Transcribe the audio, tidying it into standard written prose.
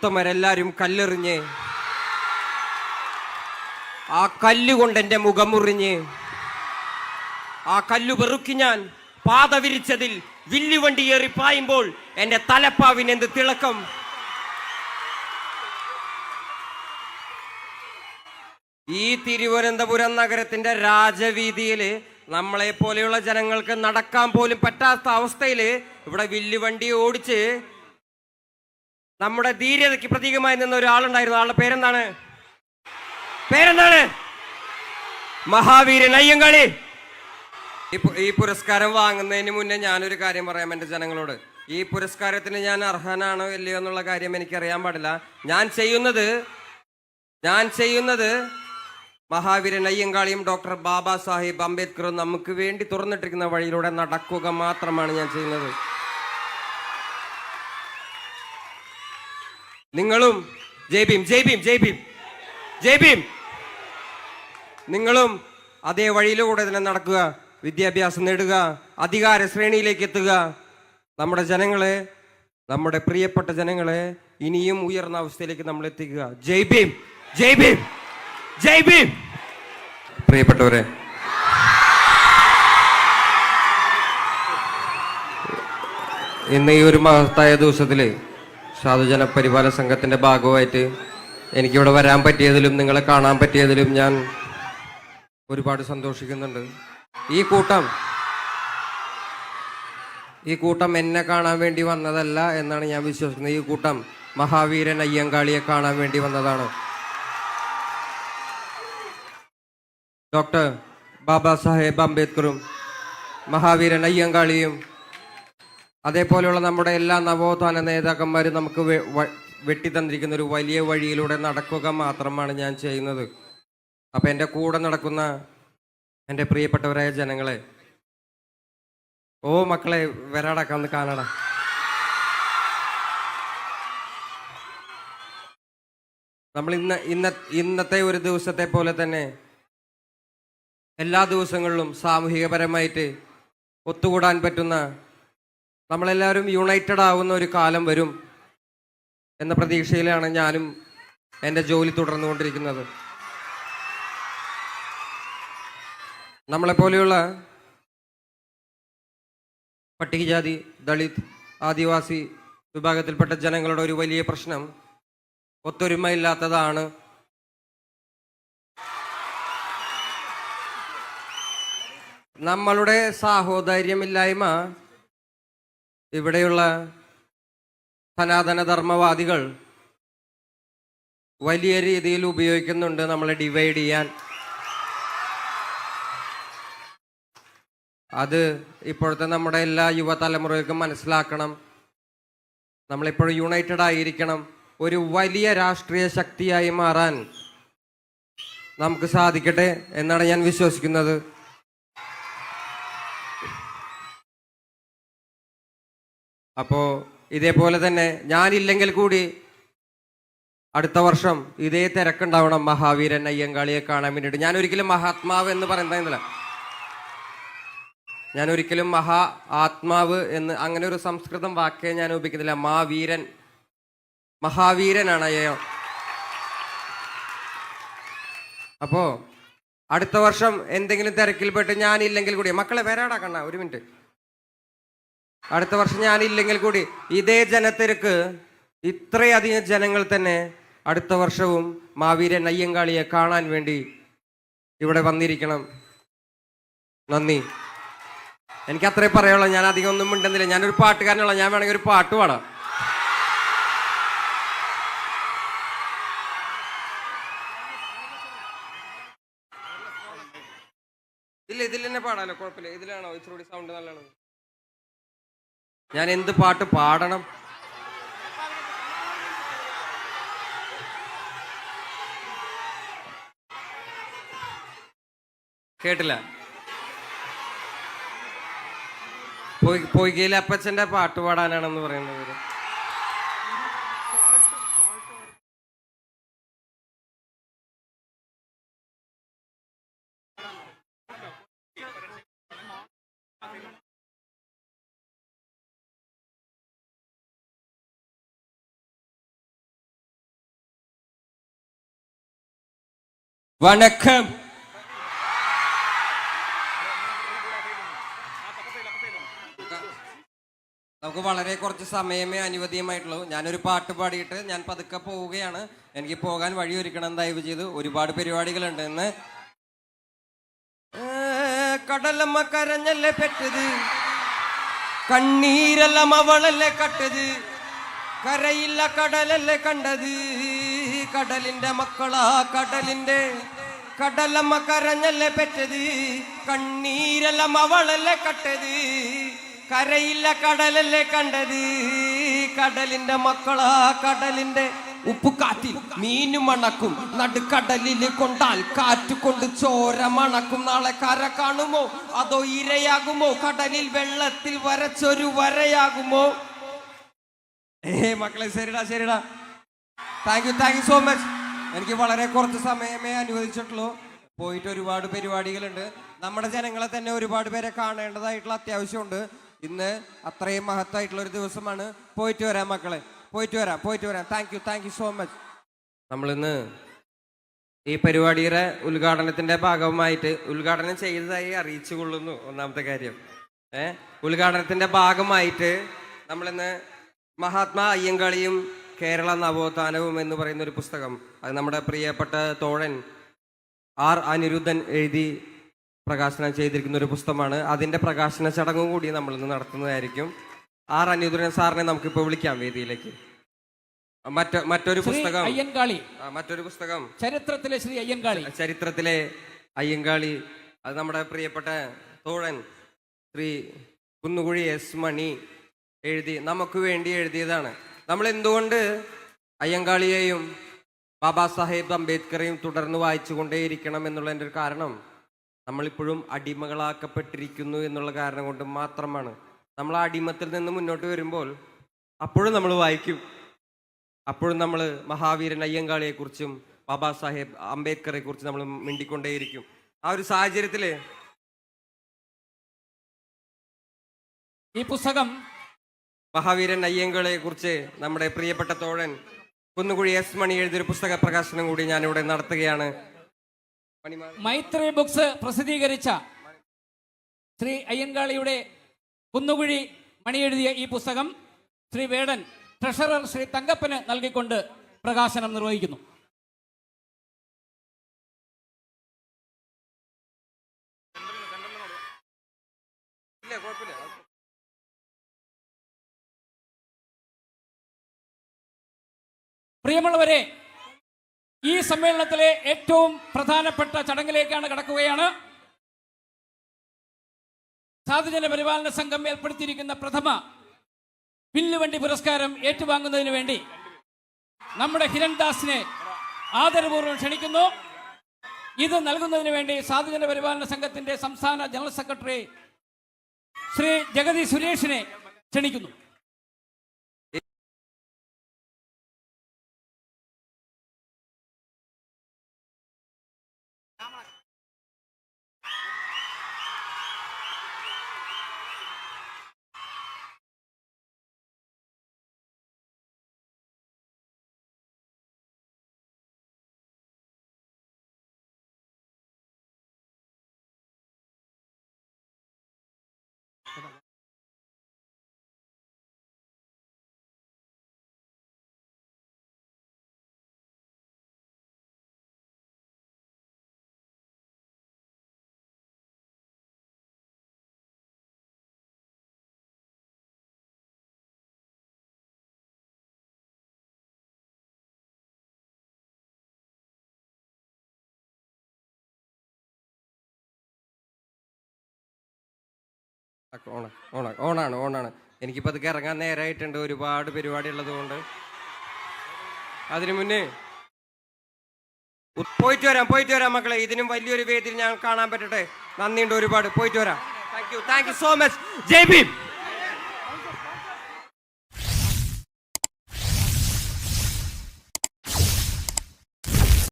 ഉത്തമരെല്ലാരും കല്ലെറിഞ്ഞ് ആ കല്ലുകൊണ്ട് എൻ്റെ മുഖം മുറിഞ്ഞ് ആ കല്ലു പെറുക്കി ഞാൻ പാത വിരിച്ചതിൽ വില്ലുവണ്ടി ഏറി പായുമ്പോൾ എൻ്റെ തലപ്പാവിനെന്ത് തിളക്കം. ഈ തിരുവനന്തപുരം നഗരത്തിന്റെ രാജവീതിയിൽ നമ്മളെ പോലെയുള്ള ജനങ്ങൾക്ക് നടക്കാൻ പോലും പറ്റാത്ത അവസ്ഥയിൽ ഇവിടെ വില്ലുവണ്ടി ഓടിച്ച് നമ്മുടെ ധീരതയ്ക്ക് പ്രതീകമായി നിന്ന ഒരാളുണ്ടായിരുന്നു. ആളുടെ പേരെന്താണ്? മഹാവീരൻ അയ്യങ്കാളി. ഈ പുരസ്കാരം വാങ്ങുന്നതിന് മുന്നേ ഞാനൊരു കാര്യം പറയാം എൻ്റെ ജനങ്ങളോട്. ഈ പുരസ്കാരത്തിന് ഞാൻ അർഹനാണോ ഇല്ലയോ എന്നുള്ള കാര്യം എനിക്കറിയാൻ പാടില്ല. ഞാൻ ചെയ്യുന്നത് മഹാവീരൻ അയ്യങ്കാളിയും ഡോക്ടർ ബാബാ സാഹിബ് അംബേദ്കറും നമുക്ക് വേണ്ടി തുറന്നിട്ടിരിക്കുന്ന വഴിയിലൂടെ നടക്കുക മാത്രമാണ് ഞാൻ ചെയ്യുന്നത്. നിങ്ങളും ജയ് ഭീം ജയ് ഭീം ജയ് ഭീം ജയ് ഭീം നിങ്ങളും അതേ വഴിയിലൂടെ തന്നെ നടക്കുക, വിദ്യാഭ്യാസം നേടുക, അധികാര ശ്രേണിയിലേക്ക് എത്തുക. നമ്മുടെ ജനങ്ങളെ, നമ്മുടെ പ്രിയപ്പെട്ട ജനങ്ങളെ ഇനിയും ഉയർന്ന അവസ്ഥയിലേക്ക് നമ്മൾ എത്തിക്കുക. ജയ് ഭീം ജയ് ഭീം ജയ് ഭീം. പ്രിയപ്പെട്ടവരെ, ഇന്ന് ഈ ഒരു മഹത്തായ ദിവസത്തില് സാധുജന പരിപാലന സംഘത്തിന്റെ ഭാഗമായിട്ട് എനിക്കിവിടെ വരാൻ പറ്റിയതിലും നിങ്ങളെ കാണാൻ പറ്റിയതിലും ഞാൻ ഒരുപാട് സന്തോഷിക്കുന്നുണ്ട്. ഈ കൂട്ടം എന്നെ കാണാൻ വേണ്ടി വന്നതല്ല എന്നാണ് ഞാൻ വിശ്വസിക്കുന്നത്. ഈ കൂട്ടം മഹാവീരൻ അയ്യങ്കാളിയെ കാണാൻ വേണ്ടി വന്നതാണ്. ഡോക്ടർ ബാബാ സാഹേബ് അംബേദ്കറും മഹാവീരൻ അയ്യങ്കാളിയും അതേപോലെയുള്ള നമ്മുടെ എല്ലാ നവോത്ഥാന നേതാക്കന്മാരും നമുക്ക് വെട്ടിത്തന്നിരിക്കുന്ന ഒരു വലിയ വഴിയിലൂടെ നടക്കുക മാത്രമാണ് ഞാൻ ചെയ്യുന്നത്. അപ്പം എൻ്റെ കൂടെ നടക്കുന്ന എൻ്റെ പ്രിയപ്പെട്ടവരായ ജനങ്ങളെ, ഓ മക്കളെ വരാടക്കാന്ന് കാണടാ. നമ്മൾ ഇന്നത്തെ ഒരു ദിവസത്തെ പോലെ തന്നെ എല്ലാ ദിവസങ്ങളിലും സാമൂഹികപരമായിട്ട് ഒത്തുകൂടാൻ പറ്റുന്ന, നമ്മളെല്ലാവരും യുണൈറ്റഡ് ആവുന്ന ഒരു കാലം വരും എന്ന പ്രതീക്ഷയിലാണ് ഞാനും എൻ്റെ ജോലി തുടർന്നുകൊണ്ടിരിക്കുന്നത്. നമ്മളെപ്പോലെയുള്ള പട്ടികജാതി, ദളിത്, ആദിവാസി വിഭാഗത്തിൽപ്പെട്ട ജനങ്ങളുടെ ഒരു വലിയ പ്രശ്നം ഒത്തൊരുമയില്ലാത്തതാണ്. നമ്മളുടെ സാഹോദര്യമില്ലായ്മ ഇവിടെയുള്ള സനാതനധർമ്മവാദികൾ വലിയ രീതിയിൽ ഉപയോഗിക്കുന്നുണ്ട് നമ്മളെ ഡിവൈഡ് ചെയ്യാൻ. അത് ഇപ്പോഴത്തെ നമ്മുടെ എല്ലാ യുവതലമുറയ്ക്കും മനസ്സിലാക്കണം. നമ്മളെപ്പോഴും യുണൈറ്റഡ് ആയിരിക്കണം. ഒരു വലിയ രാഷ്ട്രീയ ശക്തിയായി മാറാൻ നമുക്ക് സാധിക്കട്ടെ എന്നാണ് ഞാൻ വിശ്വസിക്കുന്നത്. അപ്പോൾ ഇതേപോലെ തന്നെ ഞാനില്ലെങ്കിൽ കൂടി അടുത്ത വർഷം ഇതേ തിരക്കുണ്ടാവണം മഹാവീരൻ അയ്യങ്കാളിയെ കാണാൻ വേണ്ടിയിട്ട്. ഞാനൊരിക്കലും മഹാത്മാവ് എന്ന് പറയുന്നില്ല, ഞാനൊരിക്കലും ആത്മാവ് എന്ന് അങ്ങനെ ഒരു സംസ്കൃതം വാക്കേ ഞാൻ ഉപയോഗിക്കുന്നില്ല. മഹാവീരനാണ് അയ്യോ. അപ്പോൾ അടുത്ത വർഷം എന്തെങ്കിലും തിരക്കിൽപ്പെട്ട് ഞാനില്ലെങ്കിൽ കൂടി, മക്കളെ വരാടാ കണ്ണ ഒരു മിനിറ്റ്, അടുത്ത വർഷം ഞാനില്ലെങ്കിൽ കൂടി ഇതേ ജനത്തിരക്ക്, ഇത്രയധികം ജനങ്ങൾ തന്നെ അടുത്ത വർഷവും മഹാവീരൻ അയ്യങ്കാളിയെ കാണാൻ വേണ്ടി ഇവിടെ വന്നിരിക്കണം. നന്ദി. എനിക്ക് അത്രേ പറയുള്ളൂ. ഞാൻ അധികം ഒന്നും മിണ്ടുന്നില്ല. ഞാനൊരു പാട്ടുകാരനുള്ള, ഞാൻ വേണമെങ്കിൽ ഒരു പാട്ട് പാടാം. ഇല്ല, ഇതിൽ തന്നെ പാടാലോ, കുഴപ്പമില്ല. ഇതിലാണോ ഇച്ചിരി സൗണ്ട് നല്ലതാണ്? ഞാൻ എന്ത് പാട്ട് പാടണം? കേട്ടില്ല. പൊയ്കയിലെ അപ്പച്ചന്റെ പാട്ട് പാടാനാണെന്ന് പറയുന്നത്. വണക്കം. നമുക്ക് വളരെ കുറച്ച് സമയമേ അനുവദീയമായിട്ടുള്ളൂ. ഞാനൊരു പാട്ട് പാടിയിട്ട് ഞാൻ പതുക്കെ പോവുകയാണ്. എനിക്ക് പോകാൻ വഴിയൊരുക്കണം ദയവ് ചെയ്ത്. ഒരുപാട് പരിപാടികളുണ്ട് ഇന്ന്. കടലമ്മ കരഞ്ഞല്ലേ പെട്ടത്, കണ്ണീരെല്ലാം അവളല്ലേ കട്ടത്, കരയില്ല കടലല്ലേ കണ്ടത്, കടലിന്റെ മക്കളാ കടലിന്റെ. കടലമ്മ കരഞ്ഞല്ലേ പെറ്റത്, കണ്ണീരെല്ലാം അവളല്ലേ കട്ടത്, കരയില്ല കടലല്ലേ കണ്ടത്, കടലിന്റെ മക്കളാ കടലിന്റെ. ഉപ്പുകാറ്റിൽ മീനു മണക്കും, നടുക്കടലിൽ കൊണ്ടാൽ കാറ്റ് കൊണ്ട് ചോര മണക്കും. നാളെ കര കാണുമോ അതോ ഇരയാകുമോ, കടലിൽ വെള്ളത്തിൽ വരച്ചൊരു വരയാകുമോ? മക്കളെ ശരിടാ ശരിടാ. Thank you so much. എനിക്ക് വളരെ കുറച്ച് സമയമേ അനുവദിച്ചിട്ടുള്ളൂ. പോയിട്ട് ഒരുപാട് പരിപാടികളുണ്ട്. നമ്മുടെ ജനങ്ങളെ തന്നെ ഒരുപാട് പേരെ കാണേണ്ടതായിട്ടുള്ള അത്യാവശ്യമുണ്ട്. ഇന്ന് അത്രയും മഹത്തായിട്ടുള്ള ഒരു ദിവസമാണ്. പോയിട്ട് വരാം മക്കളെ, പോയിട്ട് വരാം. Thank you so much. നമ്മളിന്ന് ഈ പരിപാടിയുടെ ഉദ്ഘാടനത്തിന്റെ ഭാഗമായിട്ട് ഉദ്ഘാടനം ചെയ്തതായി അറിയിച്ചു കൊള്ളുന്നു. ഒന്നാമത്തെ കാര്യം, ഉദ്ഘാടനത്തിന്റെ ഭാഗമായിട്ട് നമ്മളിന്ന് മഹാത്മാ അയ്യങ്കാളിയും കേരള നവോത്ഥാനവും എന്ന് പറയുന്ന ഒരു പുസ്തകം, അത് നമ്മുടെ പ്രിയപ്പെട്ട തോഴൻ ആർ അനിരുദ്ധൻ എഴുതി പ്രകാശനം ചെയ്തിരിക്കുന്ന ഒരു പുസ്തകമാണ്. അതിന്റെ പ്രകാശന ചടങ്ങും കൂടി നമ്മൾ ഇന്ന് നടത്തുന്നതായിരിക്കും. ആർ അനിരുദ്ധൻ സാറിനെ നമുക്കിപ്പോൾ വിളിക്കാം വേദിയിലേക്ക്. മറ്റൊരു പുസ്തകം ചരിത്രത്തിലെ അയ്യങ്കാളി, അത് നമ്മുടെ പ്രിയപ്പെട്ട തോഴൻ ശ്രീ കുന്നുകുഴി എസ് മണി എഴുതി നമുക്ക് വേണ്ടി എഴുതിയതാണ്. നമ്മൾ എന്തുകൊണ്ട് അയ്യങ്കാളിയെയും ബാബാ സാഹേബ് അംബേദ്കറെയും തുടർന്ന് വായിച്ചു കൊണ്ടേയിരിക്കണം എന്നുള്ളതിൻ്റെ ഒരു കാരണം, നമ്മളിപ്പോഴും അടിമകളാക്കപ്പെട്ടിരിക്കുന്നു എന്നുള്ള കാരണം കൊണ്ട് മാത്രമാണ്. നമ്മൾ ആ അടിമത്തിൽ നിന്ന് മുന്നോട്ട് വരുമ്പോൾ അപ്പോഴും നമ്മൾ വായിക്കും. അപ്പോഴും നമ്മൾ മഹാവീരൻ അയ്യങ്കാളിയെക്കുറിച്ചും ബാബാ സാഹേബ് അംബേദ്കറെ കുറിച്ച് നമ്മൾ മിണ്ടിക്കൊണ്ടേയിരിക്കും. ആ ഒരു സാഹചര്യത്തിൽ ഈ പുസ്തകം മഹാവീരൻ അയ്യങ്കാളിയെ കുറിച്ച് നമ്മുടെ പ്രിയപ്പെട്ട തോഴൻ കുന്നുകുഴി എസ് മണി എഴുതിയൊരു പുസ്തക പ്രകാശനം കൂടി ഞാനിവിടെ നടത്തുകയാണ്. മൈത്രി ബുക്സ് പ്രസിദ്ധീകരിച്ച ശ്രീ അയ്യങ്കാളിയുടെ കുന്നുകുഴി മണി എഴുതിയ ഈ പുസ്തകം ശ്രീ വേടൻ ട്രഷറർ ശ്രീ തങ്കപ്പന് നൽകിക്കൊണ്ട് പ്രകാശനം നിർവഹിക്കുന്നു. പ്രിയമുള്ളവരെ, ഈ സമ്മേളനത്തിലെ ഏറ്റവും പ്രധാനപ്പെട്ട ചടങ്ങിലേക്കാണ് കടക്കുകയാണ്. സാധുജന പരിപാലന സംഘം ഏർപ്പെടുത്തിയിരിക്കുന്ന പ്രഥമ വില്ലുവണ്ടി പുരസ്കാരം ഏറ്റുവാങ്ങുന്നതിന് വേണ്ടി നമ്മുടെ ഹിരൺദാസിനെ ആദരപൂർവ്വം ക്ഷണിക്കുന്നു. ഇത് നൽകുന്നതിന് വേണ്ടി സാധുജന പരിപാലന സംഘത്തിന്റെ സംസ്ഥാന ജനറൽ സെക്രട്ടറി ശ്രീ ജഗതി സുരേഷിനെ ക്ഷണിക്കുന്നു. ഓണാണ്. എനിക്കിപ്പോൾ അതൊക്കെ ഇറങ്ങാൻ നേരമായിട്ടുണ്ട്. ഒരുപാട് പരിപാടി ഉള്ളത് കൊണ്ട് അതിനു മുന്നേ പോയിട്ട് വരാം മക്കളെ. ഇതിനും വലിയൊരു വേദിയിൽ ഞാൻ കാണാൻ പറ്റട്ടെ. നന്ദിയുണ്ട് ഒരുപാട്. പോയിട്ട് വരാം. Thank you so much. Jai Bhim.